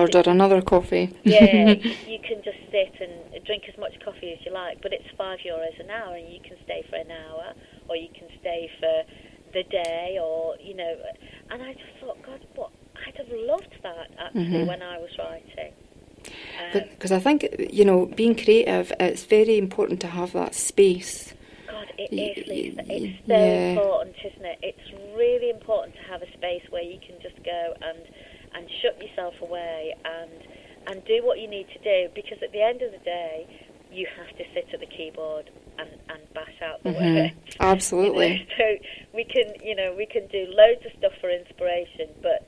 order another coffee. Yeah, you can just sit and drink as much coffee as you like, but it's €5 an hour, and you can stay for an hour, or you can stay for the day, or, you know. And I just thought, God, what? I'd have loved that, actually, when I was writing. Because I think, you know, being creative, it's very important to have that space. God, it is, Lisa. It's so important, isn't it? It's really important to have a space where you can just go and shut yourself away and do what you need to do, because at the end of the day, you have to sit at the keyboard and bash out the words. Absolutely. You know? So we can do loads of stuff for inspiration, but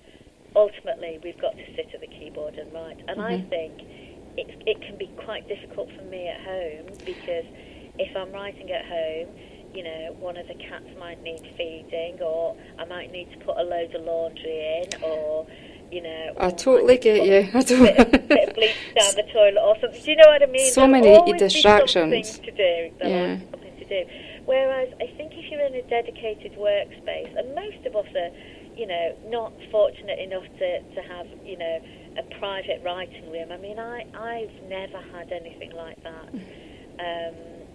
ultimately we've got to sit at the keyboard and write. And I think it can be quite difficult for me at home, because if I'm writing at home, you know, one of the cats might need feeding, or I might need to put a load of laundry in, or, you know, I totally get you. Bit of bleach down the toilet or something. Do you know what I mean? So many distractions. Something to do. Something to do. Whereas I think if you're in a dedicated workspace, and most of us are, you know, not fortunate enough to have, you know, a private writing room. I mean, I've never had anything like that.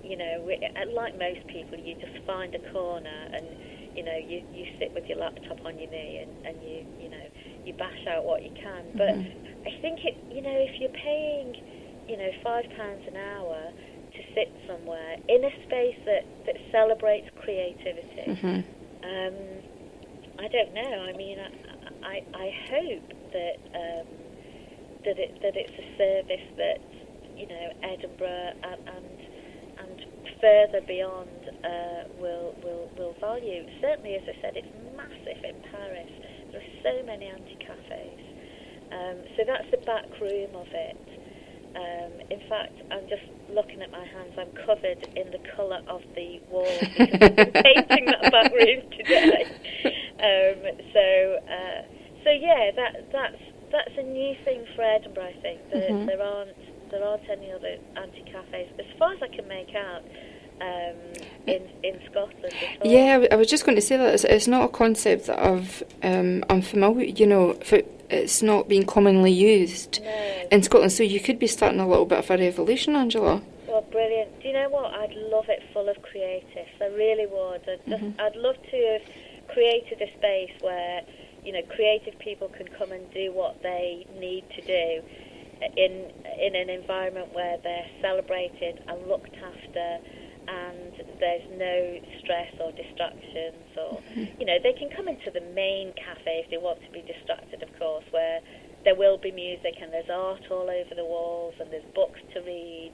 You know, like most people, you just find a corner and, you know, you sit with your laptop on your knee and you know, you bash out what you can. But I think you know, if you're paying, you know, £5 an hour to sit somewhere in a space that celebrates creativity, I don't know. I mean, I hope that it's a service that, you know, Edinburgh and further beyond will value. Certainly, as I said, it's massive in Paris. There are so many anti-cafes. So that's the back room of it. In fact, I'm just looking at my hands. I'm covered in the colour of the walls because I've been painting that back room today. So yeah, that's a new thing for Edinburgh. I think there aren't any other anti-cafes, as far as I can make out, in Scotland at all. Yeah, I was just going to say that it's not a concept that I'm familiar. You know, it's not being commonly used in Scotland. So you could be starting a little bit of a revolution, Angela. Well, brilliant. Do you know what? I'd love it full of creatives. I really would. I'd love to have created a space where, you know, creative people can come and do what they need to do in an environment where they're celebrated and looked after, and there's no stress or distractions, or, you know, they can come into the main cafe if they want to be distracted, of course, where there will be music and there's art all over the walls and there's books to read,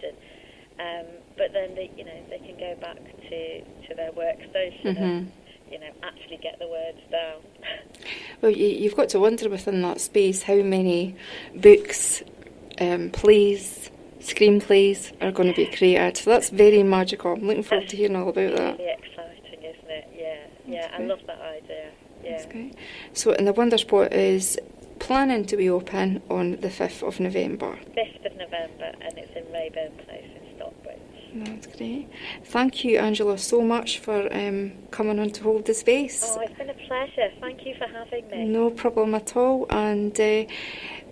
and but then they can go back to their workstation and, you know, actually get the words down. Well, you've got to wonder within that space how many books, plays, screenplays are going to be created. So that's very magical. I'm looking forward to hearing all about that. Really exciting, isn't it? Yeah, I love that idea. Yeah. That's great. So, and the Wonder Spot is planning to be open on the 5th of November. 5th of November, and it's in Rayburn Place in Stockbridge. That's great. Thank you, Angela, so much for coming on to hold the space. Oh, it's been a pleasure. Thank you for having me. No problem at all. And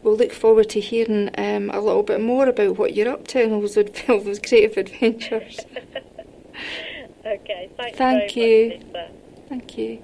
we'll look forward to hearing a little bit more about what you're up to and all those creative adventures. Okay, thanks Thank very you. much, Lisa. Thank you.